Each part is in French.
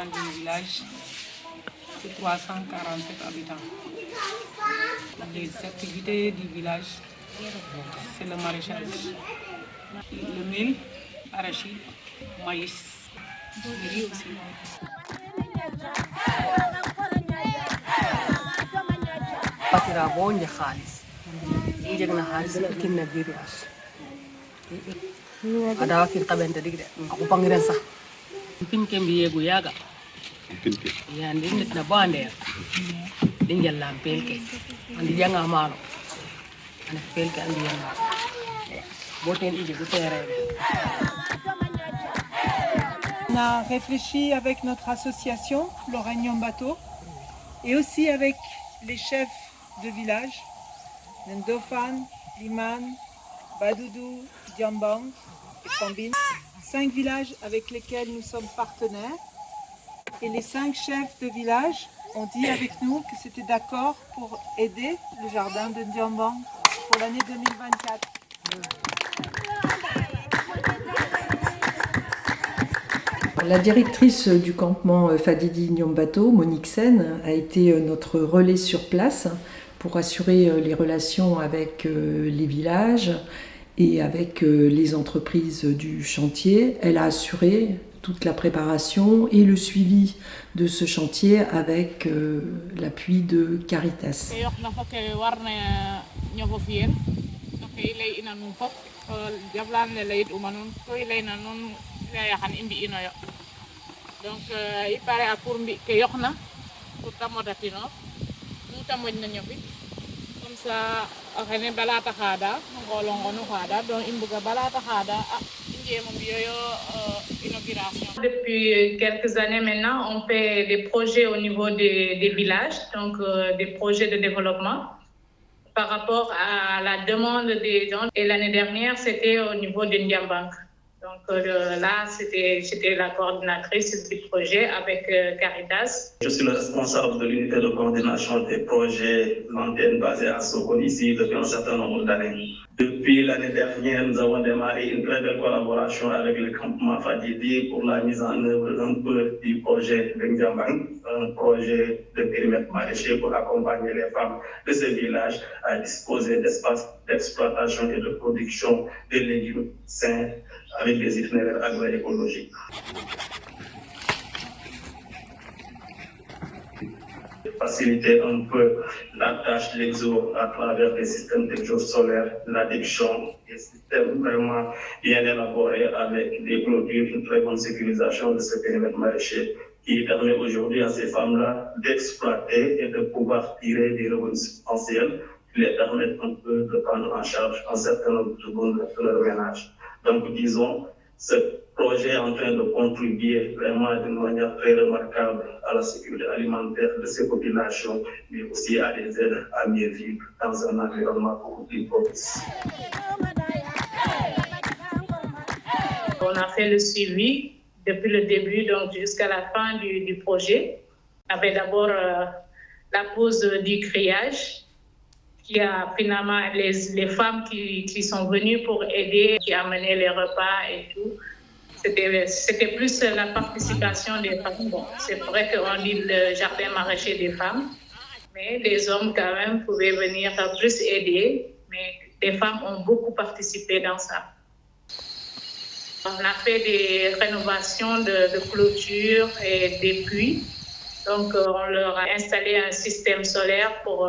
du village, c'est 347 habitants. Les activités du village, c'est le maraîchage. Le mil, arachide, maïs, le riz aussi. Fatira bonje xaalis i jegna xaalis kinna village ada wakin xaɓente dig de a xupangiren sax pin ke mbiyeegu yaaga ya ndi ndetna bo a ndeer di njalam peel ke a ndijanga maalo a ndef peel ke a mbiyan maalo bo teen i jegu terrain. On a réfléchi avec notre association, Lorraine Nyombato, et aussi avec les chefs de village, Ndofan, Liman, Badoudou, Diambang et Fambine. 5 villages avec lesquels nous sommes partenaires. Et les 5 chefs de village ont dit avec nous que c'était d'accord pour aider le jardin de Diambang pour l'année 2024. La directrice du campement Fadidi Nyombato, Monique Sen, a été notre relais sur place pour assurer les relations avec les villages et avec les entreprises du chantier. Elle a assuré toute la préparation et le suivi de ce chantier avec l'appui de Caritas. Donc il paraît à pour mbi ke yoxna pour tamodatino nous tamoñ na ñofi comme ça xene balata xada ngolongonu xada donc imbuga balata xada njema biyo inauguration. Depuis quelques années maintenant, on fait des projets au niveau des villages, donc des projets de développement par rapport à la demande des gens. Et l'année dernière, c'était au niveau de Ndiambank. Donc là, j'étais la coordinatrice du projet avec Caritas. Je suis le responsable de l'unité de coordination des projets l'antenne basée à Sokone ici depuis un certain nombre d'années. Depuis l'année dernière, nous avons démarré une très belle collaboration avec le campement Fadidi pour la mise en œuvre un peu du projet de Ndiambang, un projet de périmètre maraîcher pour accompagner les femmes de ce village à disposer d'espaces d'exploitation et de production de légumes sains avec des itinéraires agroécologiques. Faciliter un peu la tâche de l'exo à travers des systèmes d'exo solaires, l'adduction, des systèmes vraiment bien élaborés avec des clôtures, une très bonne sécurisation de ce périmètre maraîcher qui permet aujourd'hui à ces femmes-là d'exploiter et de pouvoir tirer des revenus substantiels qui les permettent un peu de prendre en charge un certain nombre de secondes de leur ménage. Donc, disons, ce projet est en train de contribuer vraiment d'une manière très remarquable à la sécurité alimentaire de ces populations, mais aussi à les aider à mieux vivre dans un environnement beaucoup plus propice. On a fait le suivi depuis le début, donc jusqu'à la fin du projet. On avait d'abord la pause du criage, qui a finalement les femmes qui sont venues pour aider, qui amenaient les repas et tout. C'était plus la participation des femmes. Bon, c'est vrai qu'on dit le jardin maraîcher des femmes, mais les hommes quand même pouvaient venir plus aider, mais les femmes ont beaucoup participé dans ça. On a fait des rénovations de clôtures et des puits. Donc, on leur a installé un système solaire pour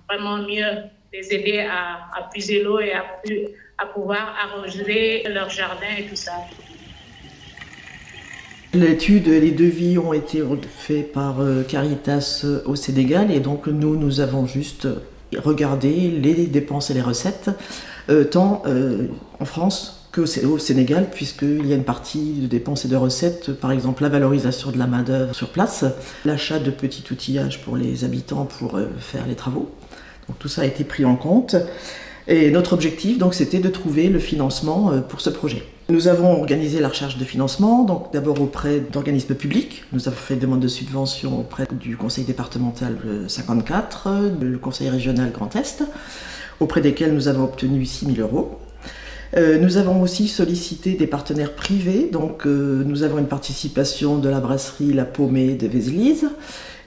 vraiment mieux les aider à puiser l'eau et à pouvoir arroser leur jardin et tout ça. L'étude et les devis ont été faits par Caritas au Sénégal et donc nous avons juste regardé les dépenses et les recettes tant en France qu'au Sénégal, puisqu'il y a une partie de dépenses et de recettes, par exemple la valorisation de la main-d'œuvre sur place, l'achat de petits outillages pour les habitants pour faire les travaux. Donc tout ça a été pris en compte. Et notre objectif, donc, c'était de trouver le financement pour ce projet. Nous avons organisé la recherche de financement, donc d'abord auprès d'organismes publics. Nous avons fait demande de subvention auprès du conseil départemental 54, le conseil régional Grand Est, auprès desquels nous avons obtenu 6 000 €. Nous avons aussi sollicité des partenaires privés, donc nous avons une participation de la brasserie La Paumée de Vézelise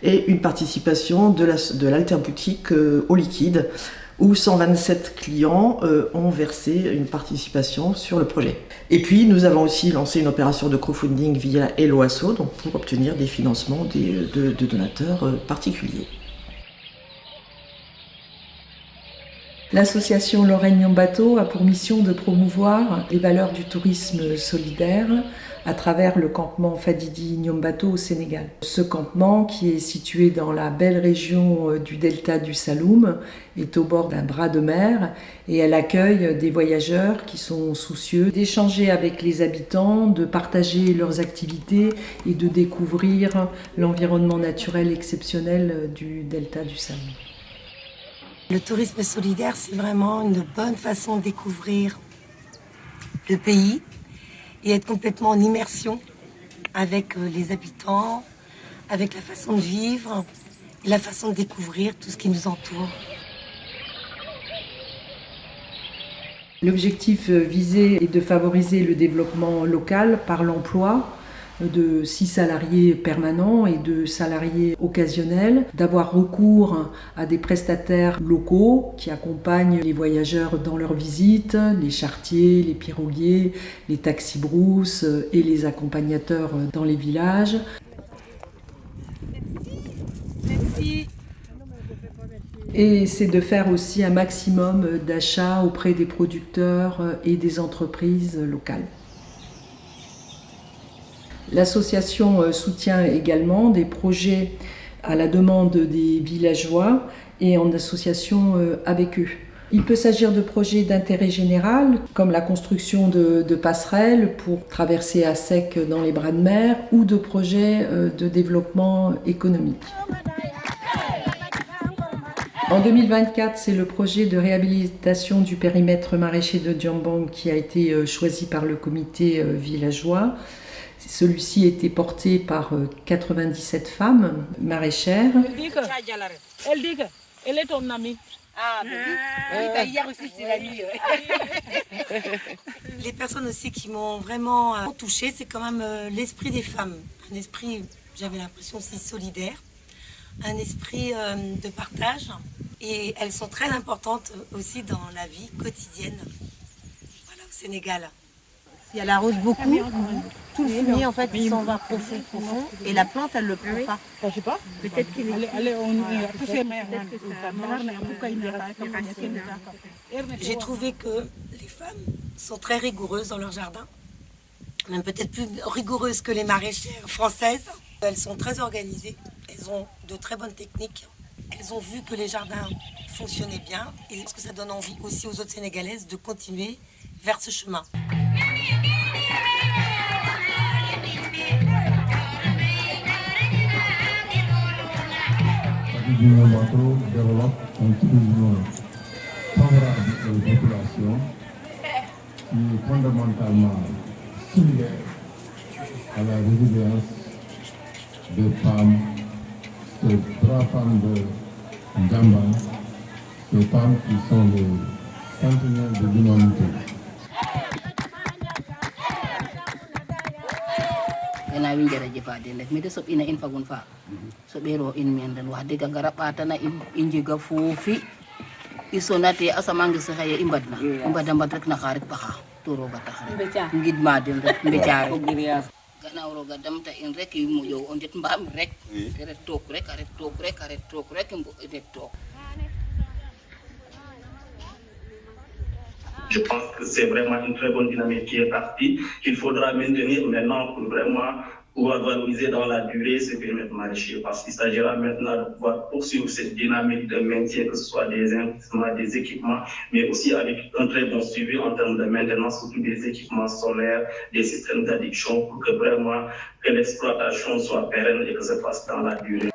et une participation de l'Alterboutique Eau Liquide, où 127 clients ont versé une participation sur le projet. Et puis nous avons aussi lancé une opération de crowdfunding via Hello Asso, donc pour obtenir des financements de donateurs particuliers. L'association Lorraine Nyambato a pour mission de promouvoir les valeurs du tourisme solidaire à travers le campement Fadidi Nyambato au Sénégal. Ce campement, qui est situé dans la belle région du delta du Saloum, est au bord d'un bras de mer et elle accueille des voyageurs qui sont soucieux d'échanger avec les habitants, de partager leurs activités et de découvrir l'environnement naturel exceptionnel du delta du Saloum. Le tourisme solidaire, c'est vraiment une bonne façon de découvrir le pays et être complètement en immersion avec les habitants, avec la façon de vivre, et la façon de découvrir tout ce qui nous entoure. L'objectif visé est de favoriser le développement local par l'emploi de 6 salariés permanents et de salariés occasionnels, d'avoir recours à des prestataires locaux qui accompagnent les voyageurs dans leurs visites, les charretiers, les piroguiers, les taxis-brousses et les accompagnateurs dans les villages. Merci. Et c'est de faire aussi un maximum d'achats auprès des producteurs et des entreprises locales. L'association soutient également des projets à la demande des villageois et en association avec eux. Il peut s'agir de projets d'intérêt général, comme la construction de passerelles pour traverser à sec dans les bras de mer, ou de projets de développement économique. En 2024, c'est le projet de réhabilitation du périmètre maraîcher de Diambang qui a été choisi par le comité villageois. Celui-ci a été porté par 97 femmes maraîchères. Elle dit qu'elle est ton amie. Hier aussi, c'est la nuit. Les personnes aussi qui m'ont vraiment touchée, c'est quand même l'esprit des femmes. Un esprit, j'avais l'impression aussi solidaire, un esprit de partage. Et elles sont très importantes aussi dans la vie quotidienne, voilà, au Sénégal. Si elle arrose beaucoup, tout le fumier en fait il s'en va profond et la plante elle le prend pas. Je sais pas. Peut-être qu'il J'ai trouvé que les femmes sont très rigoureuses dans leur jardin, même peut-être plus rigoureuses que les maraîchères françaises. Elles sont très organisées, elles ont de très bonnes techniques. Elles ont vu que les jardins fonctionnaient bien et parce que ça donne envie aussi aux autres Sénégalaises de continuer vers ce chemin. Fadidi Nyambato développe un tourisme favorable aux populations qui est fondamentalement similaire à la résilience des femmes, ces 3 femmes de Diambang, ces femmes qui sont les sentinelles de l'humanité. ena winjere jefade ndef mi de soɓ ina in fagun fa soɓero in men den wax deg a ngara ɓatana in i njega foofi i sonate a samange se xaye i mbadna i mbad rek naxa rek paxa to roga tax rek ngidma den rek mbeca rek ganaw roga damta in rek i moƴo o ndet mbaam rek te ret took rek a ret took rek a ret took rek i ndet took. Je pense que c'est vraiment une très bonne dynamique qui est partie, qu'il faudra maintenir maintenant pour vraiment pouvoir valoriser dans la durée ce périmètre maraîcher. Parce qu'il s'agira maintenant de pouvoir poursuivre cette dynamique de maintien, que ce soit des investissements, des équipements, mais aussi avec un très bon suivi en termes de maintenance, surtout des équipements solaires, des systèmes d'adduction, pour que vraiment que l'exploitation soit pérenne et que ça passe dans la durée.